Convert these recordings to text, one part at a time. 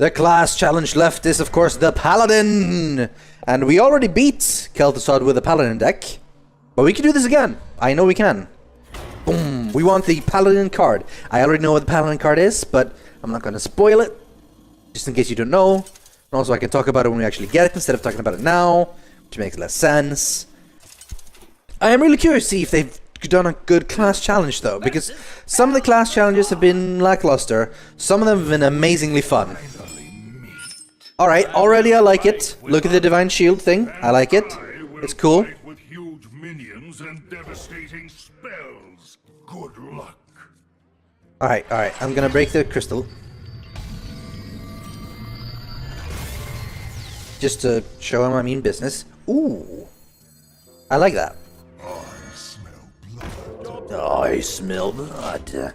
The class challenge left is, of course, the Paladin! And we already beat Kel'Thuzad with the Paladin deck. But we can do this again. I know we can. Boom! We want the Paladin card. I already know what the Paladin card is, but I'm not going to spoil it. Just in case you don't know. And also I can talk about it when we actually get it instead of talking about it now, which makes less sense. I am really curious to see if they've done a good class challenge though, because some of the class challenges have been lackluster, some of them have been amazingly fun. Alright, already I like it. Look at the Divine Shield thing. I like it. It's cool. With huge minions and devastating spells. Good luck. Alright, I'm gonna break the crystal. Just to show him I mean business. Ooh. I like that. I smell blood.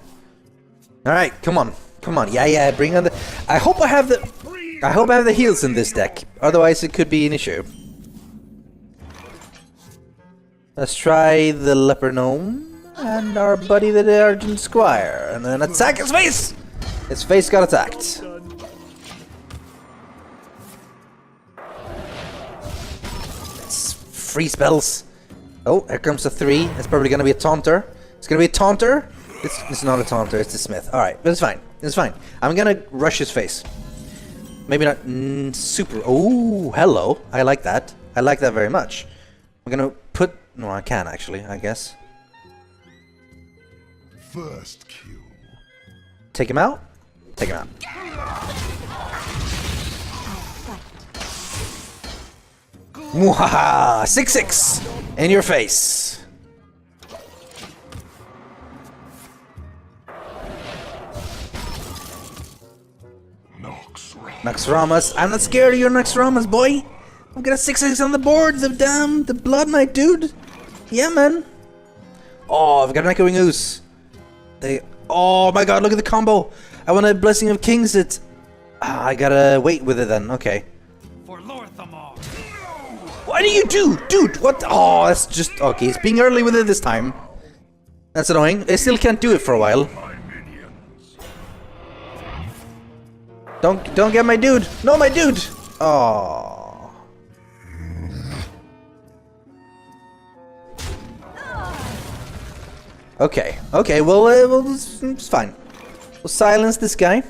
Alright, come on. Come on. Yeah, bring on the... I hope I have the heals in this deck. Otherwise it could be an issue. Let's try the Leper Gnome and our buddy the Argent Squire. And then attack his face! His face got attacked. It's free spells. Oh, here comes a 3. It's probably gonna be a taunter. It's gonna be a taunter. It's not a taunter, it's a smith. Alright, but it's fine. It's fine. I'm gonna rush his face. Maybe not super. Oh, hello. I like that. I like that very much. I'm gonna put... No, I can actually, I guess. First kill. Take him out? Take him out. Mwahaha! 6-6! In your face! Naxxramas. I'm not scared of your Naxxramas, boy! I've got a 6-6 on the board, the Blood Knight, dude! Yeah, man! Oh, I've got an Echoing Ooze. Oh my god, look at the combo! I want a Blessing of Kings it. I gotta wait with it then, okay. What do you do? Dude, what? Oh, that's just... Okay, it's being early with it this time. That's annoying. I still can't do it for a while. Don't get my dude! No, my dude! Oh. Okay, well, it's fine. We'll silence this guy.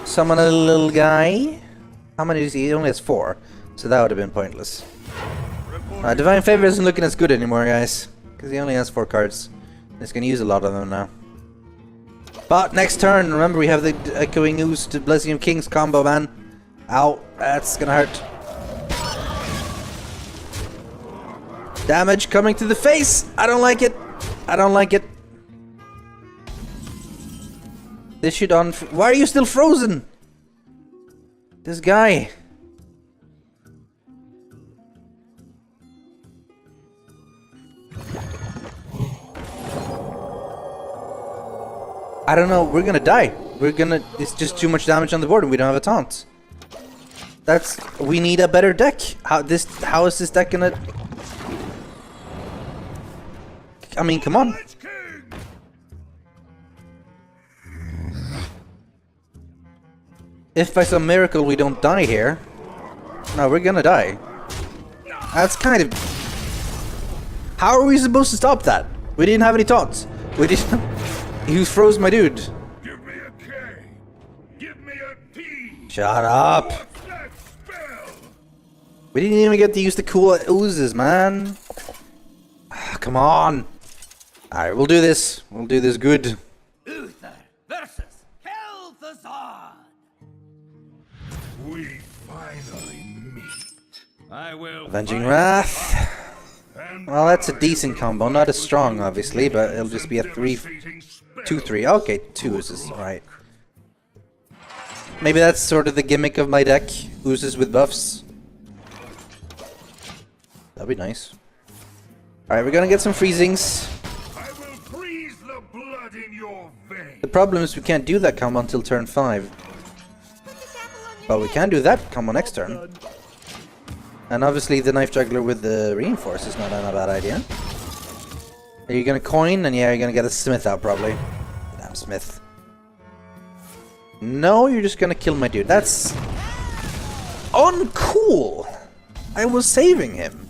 Summon a little guy. How many does he? He only has 4, so that would have been pointless. Divine Favor isn't looking as good anymore, guys, because he only has 4 cards. He's gonna use a lot of them now. But next turn, remember we have the Echoing Ooze to Blessing of Kings combo, man. Ow, that's gonna hurt. Damage coming to the face. I don't like it. I don't like it. This should Why are you still frozen? This guy. I don't know. We're gonna die. It's just too much damage on the board and we don't have a taunt. We need a better deck. How is this deck gonna... I mean, come on. If by some miracle we don't die here... No, we're gonna die. That's kind of... How are we supposed to stop that? We didn't have any taunts. We didn't... You froze my dude. Give me a K. Give me a P. Shut up. We didn't even get to use the cool oozes, man. Come on. Alright, we'll do this. We'll do this good. Uther versus Kel'Thuzad. We finally meet. I will. Avenging Wrath. Well, that's a decent combo. Not as strong, obviously, but it'll just be a 2-3. Okay, 2 oozes. Alright. Maybe that's sort of the gimmick of my deck. Oozes with buffs. That'd be nice. Alright, we're gonna get some freezings. I will freeze the blood in your veins. The problem is we can't do that combo until turn 5. But we can do that combo next turn. And obviously the Knife Juggler with the Reinforce is not a bad idea. Are you gonna coin? And yeah, you're gonna get a Smith out probably. Damn Smith. No, you're just gonna kill my dude. That's uncool. I was saving him.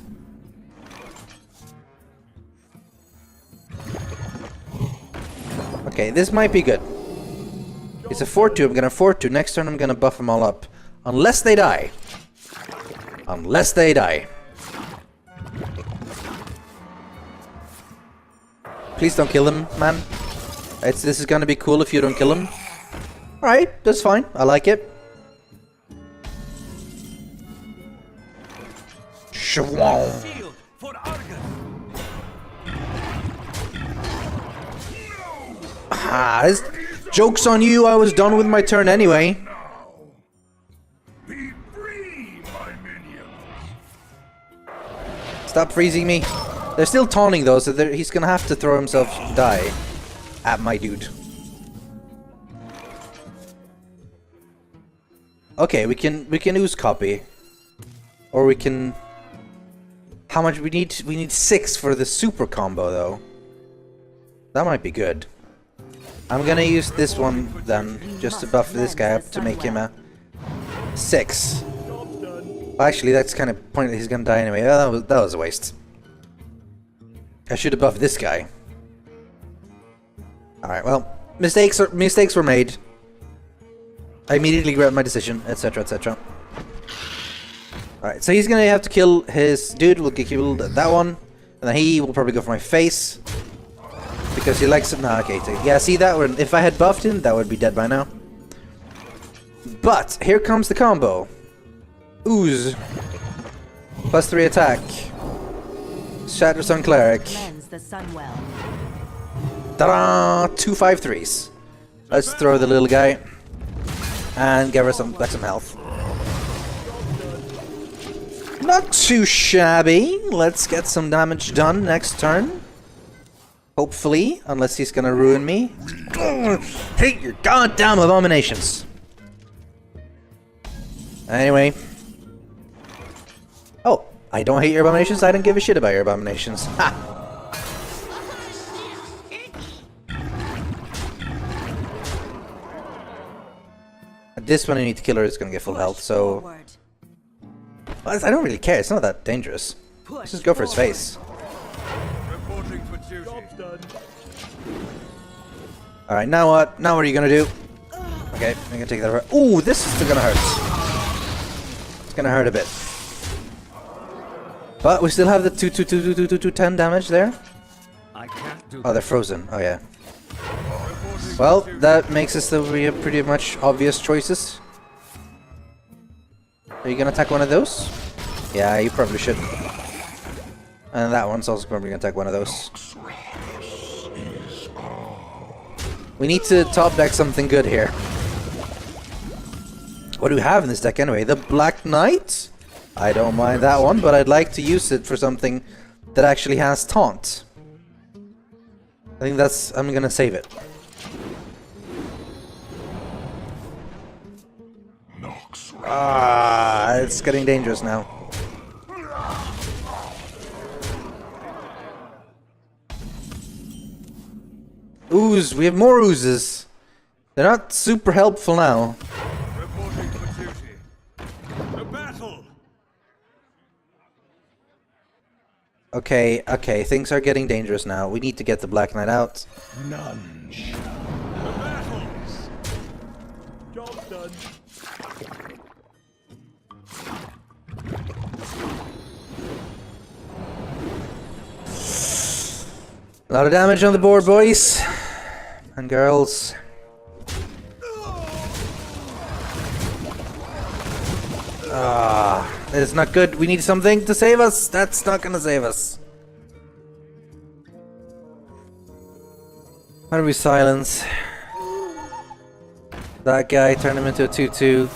Okay, this might be good. It's a 4-2. I'm gonna 4-2. Next turn I'm gonna buff them all up. Unless they die. Unless they die. Please don't kill him, man. This is gonna be cool if you don't kill him. Alright, that's fine. I like it. Shwong. Shield for Argus. Ah, this joke's on you. I was done with my turn anyway. Be free, my minions. Stop freezing me. They're still taunting though, so he's gonna have to throw himself die at my dude. Okay, we can ooze copy, or we can. How much we need? We need 6 for the super combo though. That might be good. I'm gonna use this one then, just to buff this guy up to make him a 6. Well, actually, that's kind of pointless. He's gonna die anyway. That was a waste. I should have buffed this guy. All right. Well, mistakes were made. I immediately regret my decision, etc., etc. Alright, so he's gonna have to kill his dude. Will get killed at that one, and then he will probably go for my face because he likes it. Nah, okay, yeah. See that one? If I had buffed him, that would be dead by now. But here comes the combo. Ooze. +3 attack. Shatter Sun Cleric. Ta-da! 2 5/3s. Let's throw the little guy. And give her back some health. Not too shabby. Let's get some damage done next turn. Hopefully, unless he's gonna ruin me. Hate your goddamn abominations. Anyway. Oh, I don't hate your abominations. I don't give a shit about your abominations. Ha! This one I need to kill her is gonna get full health, so... Well, I don't really care, it's not that dangerous. Let's just go for his face. Alright, now what? Now what are you gonna do? Okay, I'm gonna take that hurt. Ooh, this is still gonna hurt. It's gonna hurt a bit. But we still have the 10 damage there. Oh, they're frozen. Oh yeah. Well, that makes us that we have pretty much obvious choices. Are you gonna attack one of those? Yeah, you probably should. And that one's also probably gonna attack one of those. We need to top deck something good here. What do we have in this deck anyway? The Black Knight? I don't mind that one, but I'd like to use it for something that actually has taunt. I think that's... I'm gonna save it. Ah, it's getting dangerous now. Ooze, we have more oozes. They're not super helpful now. Reporting for duty. The battle. Okay, okay, things are getting dangerous now. We need to get the Black Knight out. None. The battles. Job done. A lot of damage on the board, boys and girls. Ah, it's not good. We need something to save us. That's not gonna save us. How do we silence that guy? Turn him into a 2/2.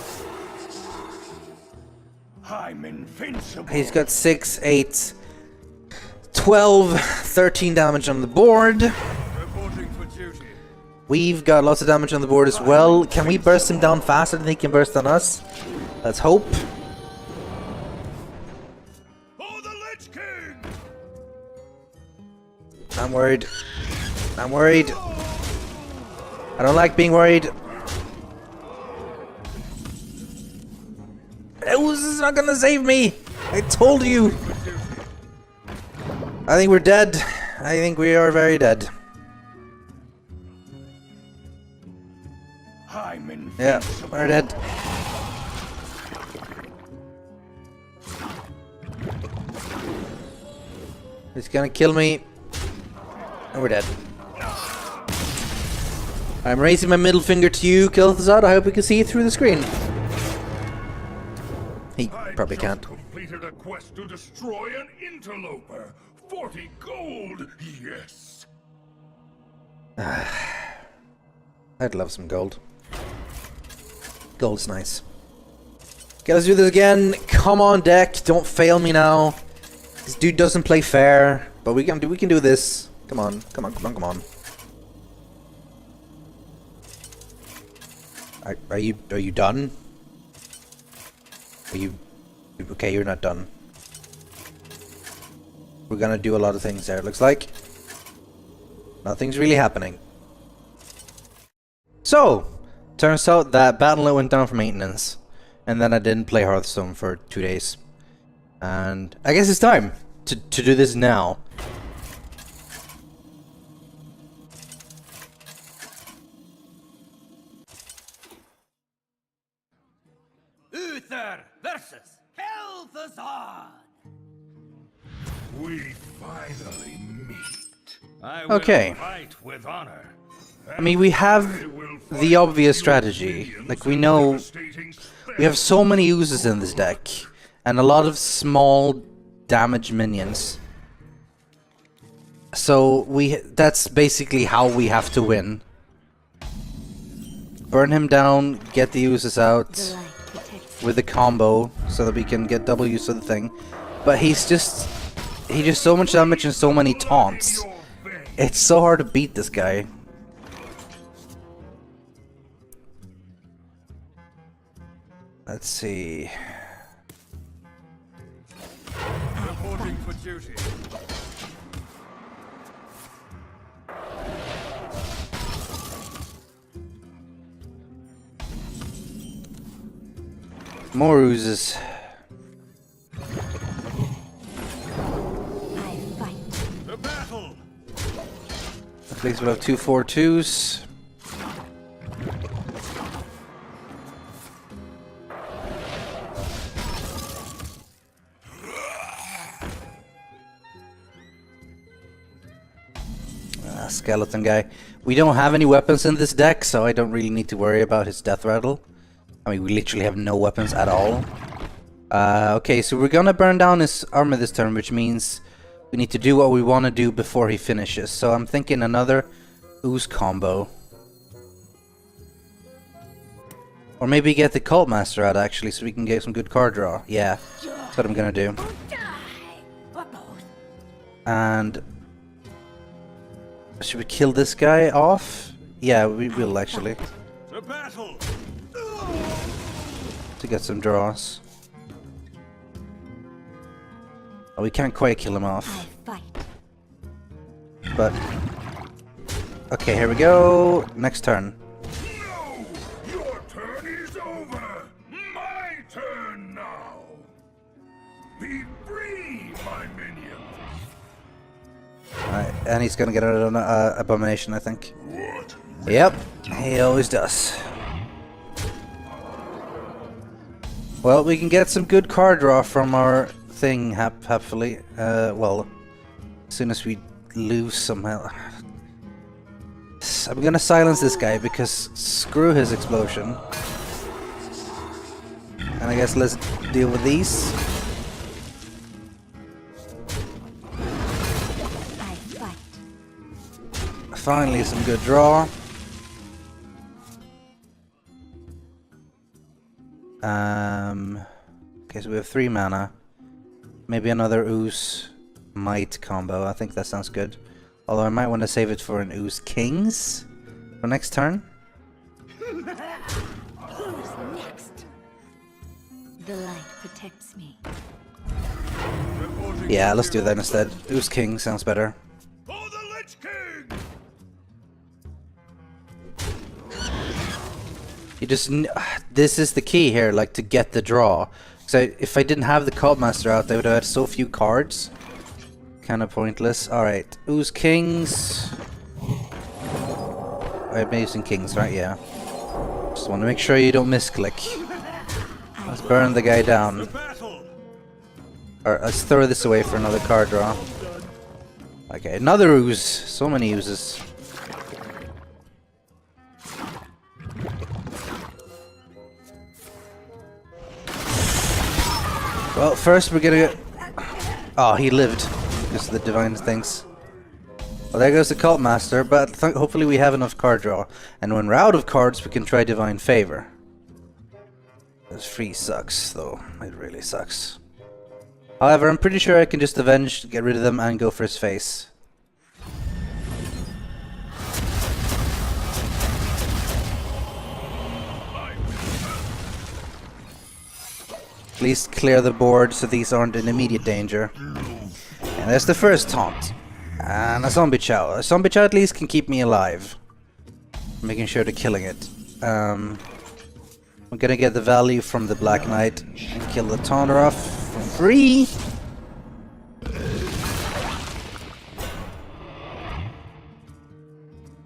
I'm invincible. He's got 6, 8, 12, 13 damage on the board. Reporting for duty. We've got lots of damage on the board as well. Can we burst him down faster than he can burst on us? Let's hope. For the Lich King. I'm worried. I'm worried. I don't like being worried. Ooze is not gonna save me! I told you! I think we're dead. I think we are very dead. I'm invincible. Yeah, we're dead. He's gonna kill me. And we're dead. I'm raising my middle finger to you, Kel'Thuzad. I hope you can see it through the screen. He probably can't. Completed a quest to destroy an interloper. 40 gold, yes. I'd love some gold. Gold's nice. Okay, let's do this again. Come on, deck. Don't fail me now. This dude doesn't play fair, but we can do this. Come on, come on, come on, come on. Are you done? Are you okay? You're not done. We're gonna do a lot of things there. It looks like nothing's really happening. So, turns out that Battle.net went down for maintenance, and then I didn't play Hearthstone for 2 days. And I guess it's time to do this now. Uther versus Hearthstone. We finally meet. I Okay. will fight with honor. I mean, we have the obvious strategy. Like, we know we have so many uses in this deck, and a lot of small damage minions. So that's basically how we have to win. Burn him down, get the uses out with the combo so that we can get double use of the thing. But he just so much damage and so many taunts. It's so hard to beat this guy. Let's see. Reporting for duty. More oozes. The battle. At least we'll have 2 4/2s. Skeleton guy. We don't have any weapons in this deck, so I don't really need to worry about his death rattle. I mean, we literally have no weapons at all. Okay, so we're gonna burn down his armor this turn, which means we need to do what we want to do before he finishes. So I'm thinking another ooze combo. Or maybe get the Cult Master out, actually, so we can get some good card draw. Yeah, that's what I'm gonna do. And should we kill this guy off? Yeah, we will, actually. The battle. To get some draws. Oh, we can't quite kill him off. But okay, here we go. Next turn. No! Your turn is over! My turn now! Be free, my minion! Alright, and he's gonna get an abomination, I think. What? Yep, he always does. Well, we can get some good card draw from our thing, hopefully. Well, as soon as we lose somehow. I'm gonna silence this guy because screw his explosion. And I guess let's deal with these. Finally, some good draw. Okay, so we have 3 mana. Maybe another Ooze Might combo. I think that sounds good. Although I might want to save it for an Ooze Kings for next turn. Who's next? The light protects me. Yeah, let's do that instead. Ooze King sounds better. For the Lich King. You just this is the key here, like to get the draw. So if I didn't have the Cult Master out, I would have had so few cards. Kind of pointless. All right, Ooze Kings. I'm using Kings, right? Yeah. Just want to make sure you don't misclick. Let's burn the guy down. Or let's throw this away for another card draw. Okay, another Ooze. So many Oozes. Well, first we're gonna get... Oh, he lived. Because of the divine things. Well, there goes the Cult Master, but hopefully we have enough card draw. And when we're out of cards, we can try Divine Favor. This free sucks, though. It really sucks. However, I'm pretty sure I can just avenge, get rid of them, and go for his face. At least clear the board so these aren't in immediate danger. And there's the first taunt. And a Zombie Chow. A Zombie Chow at least can keep me alive. Making sure to killing it. We're gonna get the value from the Black Knight and kill the taunter off for free.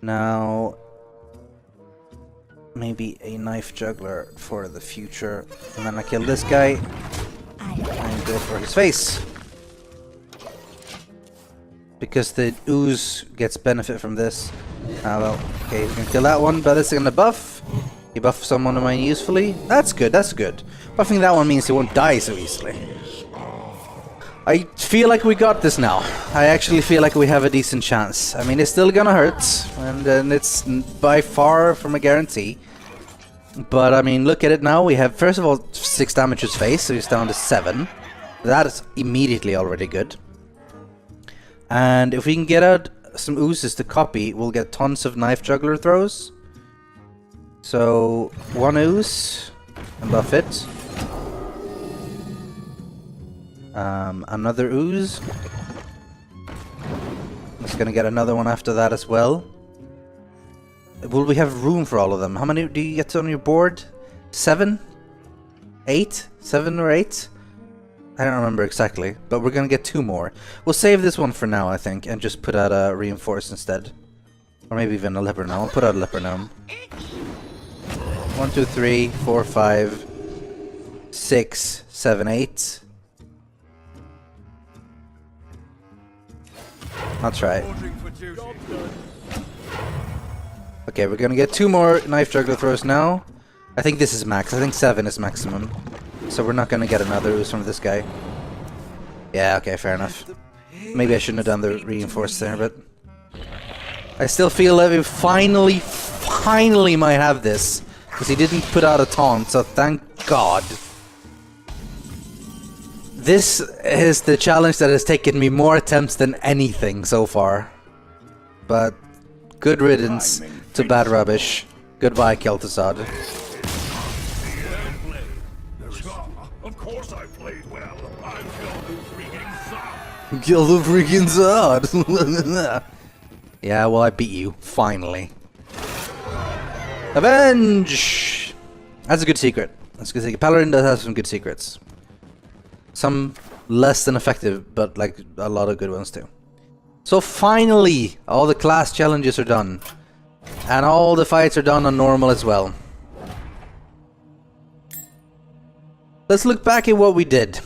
Now, maybe a Knife Juggler for the future. And then I kill this guy and go for his face. Because the Ooze gets benefit from this. Ah well, okay, we can kill that one, but this is gonna buff. He buffs someone of mine usefully. That's good, that's good. Buffing that one means he won't die so easily. I feel like we got this now. I actually feel like we have a decent chance. I mean, it's still gonna hurt, and it's by far from a guarantee. But I mean, look at it now. We have, first of all, 6 damage to his face, so he's down to 7. That is immediately already good. And if we can get out some Oozes to copy, we'll get tons of Knife Juggler throws. So, 1 Ooze, and buff it. Another Ooze. Just gonna get another one after that as well. Will we have room for all of them? How many do you get on your board? 7? 8? 7 or 8? I don't remember exactly, but we're gonna get 2 more. We'll save this one for now, I think, and just put out a Reinforce instead. Or maybe even a Leper Gnome. I'll put out a Leper Gnome. 1, 2, 3, 4, 5, 6, 7, 8. That's right. Okay, we're gonna get 2 more Knife Juggler throws now. I think this is max. I think 7 is maximum. So we're not gonna get another Ooze from this guy. Yeah, okay, fair enough. Maybe I shouldn't have done the Reinforce there, but... I still feel that we finally might have this. Because he didn't put out a taunt, so thank God. This is the challenge that has taken me more attempts than anything so far. But good riddance to bad rubbish. Goodbye, Kel'Thuzad. Of course I played well. I'm Zod. Kill the freaking Zod! Yeah, well, I beat you. Finally. Avenge! That's a good secret. That's a good secret. Paladin does have some good secrets. Some less than effective, but like a lot of good ones too. So finally, all the class challenges are done. And all the fights are done on normal as well. Let's look back at what we did.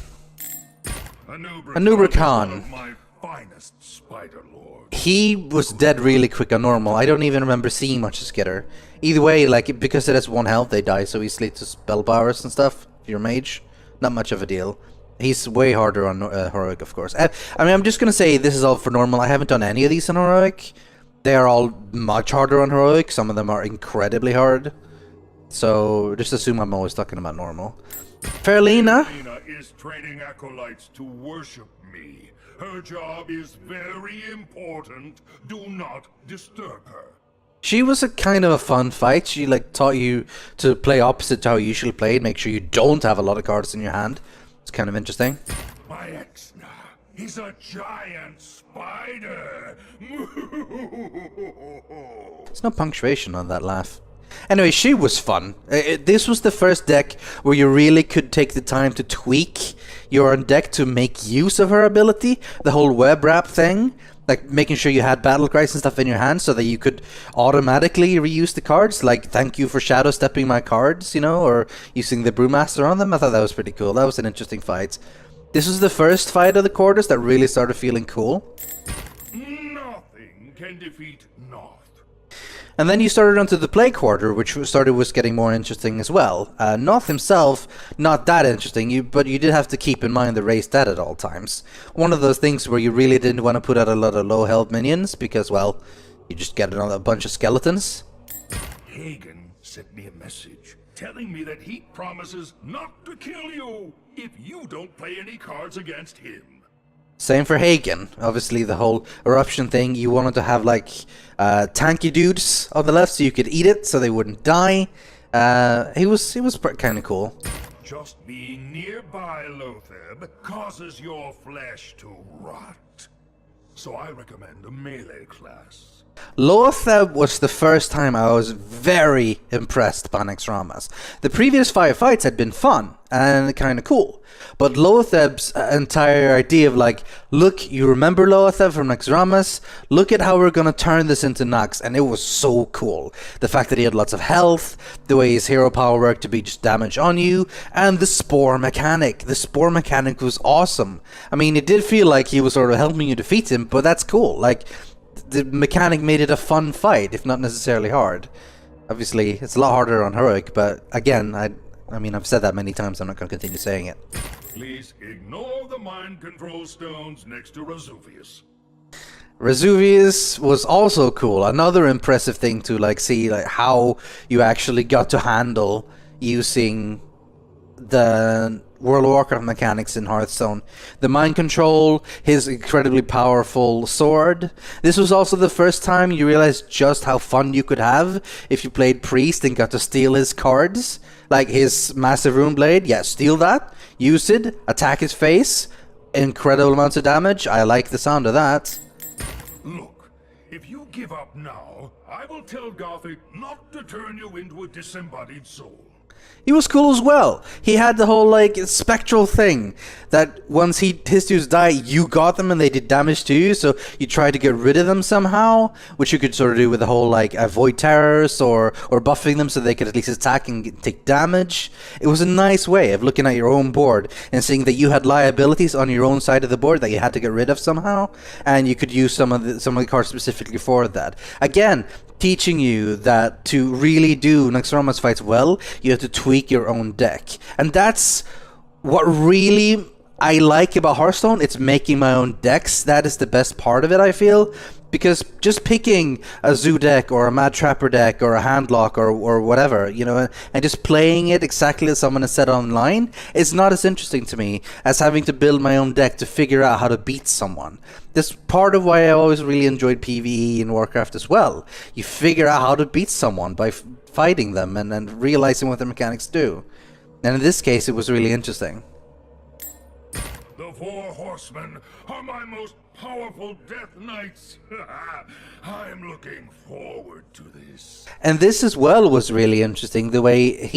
Anubra Khan. My finest spider lord. He was dead really quick on normal. I don't even remember seeing much of Skitter. Either way, like, because it has 1 health, they die so easily to spell powers and stuff. If you're a mage, not much of a deal. He's way harder on Heroic, of course. I mean, I'm just gonna say this is all for normal. I haven't done any of these on Heroic. They are all much harder on Heroic. Some of them are incredibly hard. So, just assume I'm always talking about normal. Fairlina. Fairlina is training acolytes to worship me. Her job is very important. Do not disturb her. She was a kind of a fun fight. She like taught you to play opposite to how you usually played. Make sure you don't have a lot of cards in your hand. It's kind of interesting. My Exna, he's a giant spider. There's no punctuation on that laugh. Anyway, she was fun. This was the first deck where you really could take the time to tweak your deck to make use of her ability. The whole web wrap thing, like making sure you had battle cries and stuff in your hand so that you could automatically reuse the cards, like thank you for shadow stepping my cards, you know, or using the Brewmaster on them. I thought that was pretty cool. That was an interesting fight. This was the first fight of the quarters that really started feeling cool. Nothing can defeat Noth. And then you started onto the play quarter, which was getting more interesting as well. Noth himself, not that interesting, but you did have to keep in mind the raised dead at all times. One of those things where you really didn't want to put out a lot of low health minions, because, well, you just get a bunch of skeletons. Hagen sent me a message telling me that he promises not to kill you if you don't play any cards against him. Same for Hagen. Obviously, the whole eruption thing, you wanted to have, like, tanky dudes on the left so you could eat it so they wouldn't die. He was kind of cool. Just being nearby Lotheb causes your flesh to rot. So I recommend a melee class. Lotheb was the first time I was very impressed by Naxxramas. The previous 5 fights had been fun and kind of cool, but Lotheb's entire idea of like, look, you remember Lotheb from Naxxramas? Look at how we're gonna turn this into Nax, and it was so cool. The fact that he had lots of health, the way his hero power worked to be just damage on you, and the spore mechanic. The spore mechanic was awesome. I mean, it did feel like he was sort of helping you defeat him, but that's cool. Like, the mechanic made it a fun fight, if not necessarily hard. Obviously, it's a lot harder on Heroic, but again, I mean, I've said that many times, I'm not going to continue saying it. Please ignore the mind control stones next to Resuvius. Resuvius was also cool. Another impressive thing to like see like how you actually got to handle using the World of Warcraft mechanics in Hearthstone. The mind control, his incredibly powerful sword. This was also the first time you realized just how fun you could have if you played Priest and got to steal his cards. Like his Massive Rune Blade, yeah, steal that, use it, attack his face, incredible amounts of damage. I like the sound of that. Look, if you give up now, I will tell Gothic not to turn you into a disembodied soul. He was cool as well. He had the whole like spectral thing that once his dudes die, you got them and they did damage to you, so you tried to get rid of them somehow, which you could sort of do with the whole like avoid terrors or buffing them so they could at least attack and take damage. It was a nice way of looking at your own board and seeing that you had liabilities on your own side of the board that you had to get rid of somehow, and you could use some of the cards specifically for that. Again, teaching you that to really do Naxxramas fights well, you have to tweak your own deck. And that's what really I like about Hearthstone. It's making my own decks. That is the best part of it, I feel. Because just picking a Zoo deck or a Mad Trapper deck or a Handlock or whatever, you know, and just playing it exactly as someone has said online is not as interesting to me as having to build my own deck to figure out how to beat someone. That's part of why I always really enjoyed PvE in Warcraft as well. You figure out how to beat someone by fighting them and realizing what their mechanics do. And in this case, it was really interesting. The 4 horsemen are my most powerful death knights. I'm looking forward to this. And this as well was really interesting, the way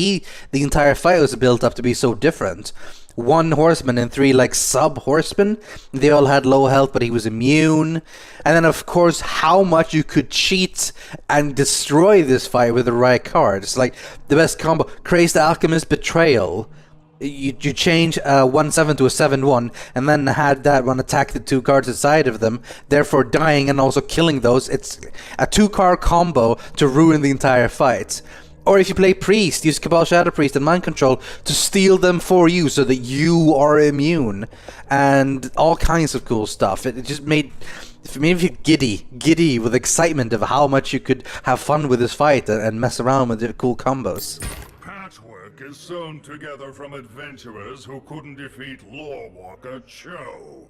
the entire fight was built up to be so different. 1 horseman and 3 like sub-horsemen. They all had low health, but he was immune. And then of course how much you could cheat and destroy this fight with the right cards. Like the best combo, Crazed Alchemist Betrayal. You change a 1/7 to a 7/1, and then had that one attack the 2 cards inside of them, therefore dying and also killing those. It's a 2-card combo to ruin the entire fight. Or if you play Priest, use Cabal Shadow Priest and Mind Control to steal them for you so that you are immune. And all kinds of cool stuff. It just made you giddy with excitement of how much you could have fun with this fight and mess around with the cool combos. Patchwork is sewn together from adventurers who couldn't defeat Lorewalker Cho.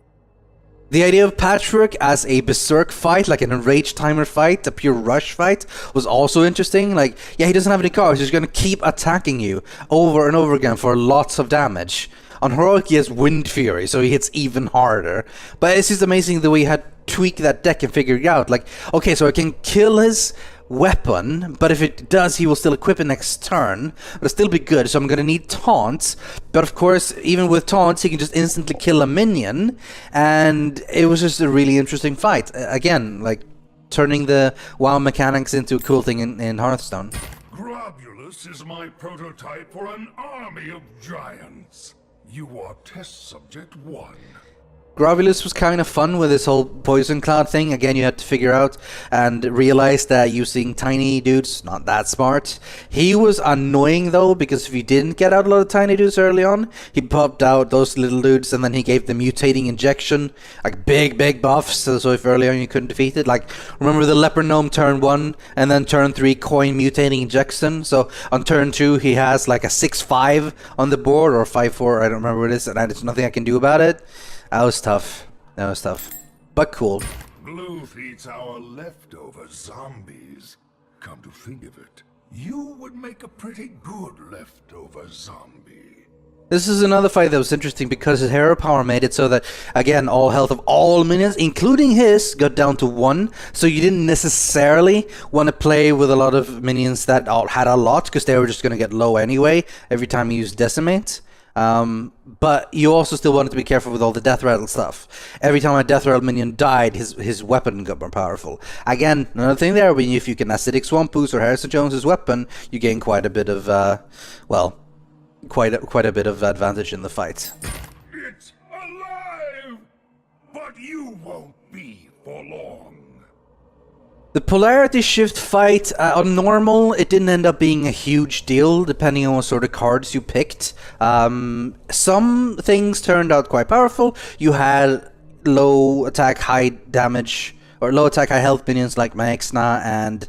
The idea of Patchwork as a berserk fight, like an enraged timer fight, a pure rush fight, was also interesting. Like, yeah, he doesn't have any cards, he's gonna keep attacking you over and over again for lots of damage. On Heroic, he has Wind Fury, so he hits even harder. But it's just amazing the way he had tweaked that deck and figured it out. Like, okay, so I can kill his weapon, but if it does, he will still equip it next turn. But it'll still be good, so I'm gonna need taunts. But of course, even with taunts, he can just instantly kill a minion, and it was just a really interesting fight. Again, like turning the WoW mechanics into a cool thing in Hearthstone. Grobulus is my prototype for an army of giants. You are test subject 1. Grobulus was kind of fun with this whole poison cloud thing. Again, you had to figure out and realize that using tiny dudes, not that smart. He was annoying though, because if you didn't get out a lot of tiny dudes early on, he popped out those little dudes and then he gave the mutating injection, like big buffs, so if early on you couldn't defeat it. Like, remember the leper gnome turn 1 and then turn 3 coin mutating injection? So on turn 2 he has like a 6-5 on the board, or 5-4, I don't remember what it is, and there's nothing I can do about it. That was tough. That was tough. But cool. Blue feeds our leftover zombies. Come to think of it, you would make a pretty good leftover zombie. This is another fight that was interesting because his hero power made it so that, again, all health of all minions, including his, got down to 1. So you didn't necessarily want to play with a lot of minions that all had a lot, because they were just going to get low anyway every time you used Decimate. But you also still wanted to be careful with all the death rattle stuff. Every time a death rattle minion died, his weapon got more powerful. Again, another thing there, if you can acidic swamp boost or Harrison Jones's weapon, you gain quite a bit of quite a bit of advantage in the fight. It's alive, but you won't be for long. The polarity shift fight, on normal, it didn't end up being a huge deal, depending on what sort of cards you picked. Some things turned out quite powerful. You had low attack, high damage, or low attack, high health minions like Naxxramas and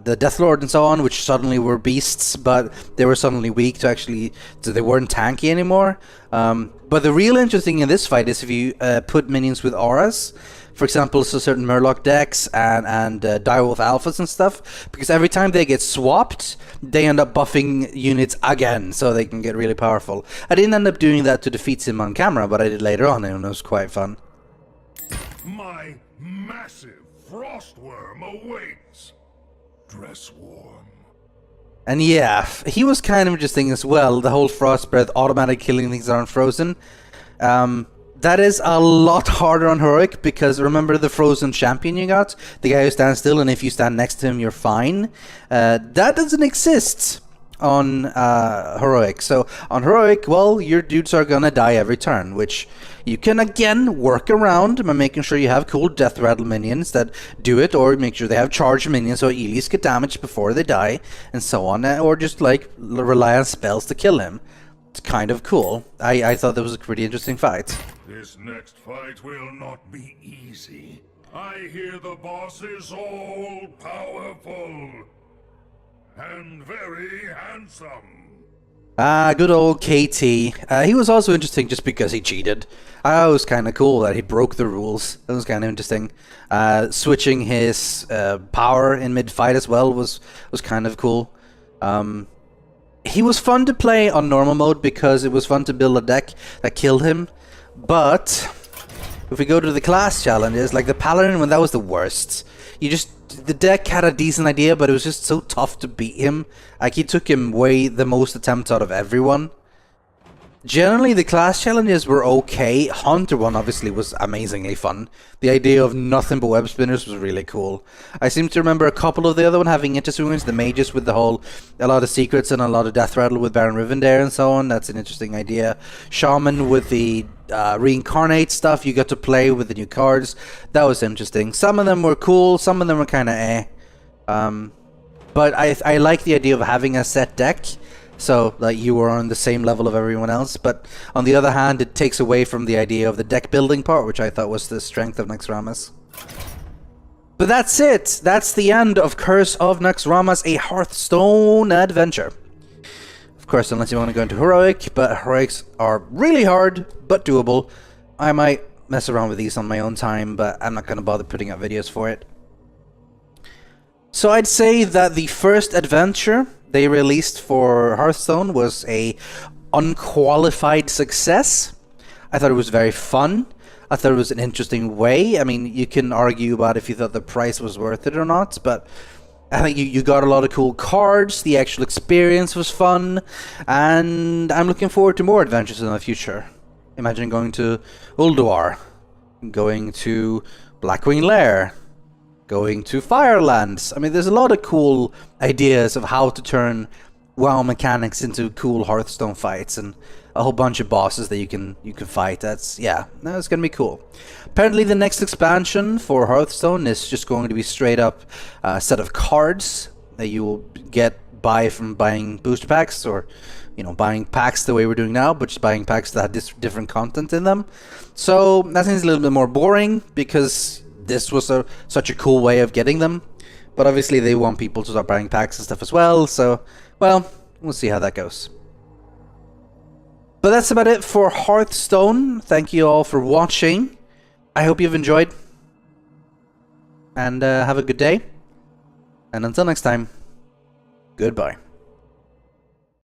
the Deathlord and so on, which suddenly were beasts, but they were suddenly weak to actually, so they weren't tanky anymore. But the real interesting in this fight is if you put minions with auras. For example, so certain Murloc decks and Direwolf Alphas and stuff, because every time they get swapped, they end up buffing units again, so they can get really powerful. I didn't end up doing that to defeat him on camera, but I did later on, and it was quite fun. My massive Frostwyrm awaits. Dress warm. And yeah, he was kind of interesting as well, the whole Frost Breath automatic killing things that aren't frozen. That is a lot harder on Heroic, because remember the frozen champion you got? The guy who stands still, and if you stand next to him, you're fine. That doesn't exist on Heroic. So on Heroic, well, your dudes are gonna die every turn, which you can again work around by making sure you have cool death rattle minions that do it, or make sure they have charge minions so at least get damaged before they die, and so on, or just like rely on spells to kill him. It's kind of cool. I thought that was a pretty interesting fight. This next fight will not be easy. I hear the boss is all powerful and very handsome. Good old KT. He was also interesting just because he cheated. It was kind of cool that he broke the rules. That was kind of interesting. Switching his power in mid-fight as well was kind of cool. He was fun to play on normal mode because it was fun to build a deck that killed him. But if we go to the class challenges, like the Paladin one, that was the worst. The deck had a decent idea, but it was just so tough to beat him. Like, he took him the most attempts out of everyone. Generally, the class challenges were okay. Hunter one obviously was amazingly fun. The idea of nothing but web spinners was really cool. I seem to remember a couple of the other one having interesting ones. The mages with a lot of secrets and a lot of death rattle with Baron Rivendare and so on. That's an interesting idea. Shaman with the reincarnate stuff. You got to play with the new cards. That was interesting. Some of them were cool. Some of them were kind of eh. But I like the idea of having a set deck, so like you were on the same level of everyone else. But on the other hand, it takes away from the idea of the deck building part, which I thought was the strength of Naxxramas. But that's it. That's the end of Curse of Naxxramas, a Hearthstone adventure. Of course, unless you want to go into Heroic, but Heroics are really hard, but doable. I might mess around with these on my own time, but I'm not going to bother putting out videos for it. So I'd say that the first adventure they released for Hearthstone was a unqualified success. I thought it was very fun. I thought it was an interesting way. I mean, you can argue about if you thought the price was worth it or not, but I think you got a lot of cool cards, the actual experience was fun, and I'm looking forward to more adventures in the future. Imagine going to Ulduar, going to Blackwing Lair, going to Firelands. I mean, there's a lot of cool ideas of how to turn WoW mechanics into cool Hearthstone fights, and a whole bunch of bosses that you can fight. That's gonna be cool. Apparently the next expansion for Hearthstone is just going to be straight up a set of cards that you will get from buying booster packs, or buying packs the way we're doing now, but just buying packs that have different content in them. So that seems a little bit more boring, because this was such a cool way of getting them. But obviously they want people to start buying packs and stuff as well, so well, we'll see how that goes. But that's about it for Hearthstone. Thank you all for watching. I hope you've enjoyed. And have a good day. And until next time, goodbye.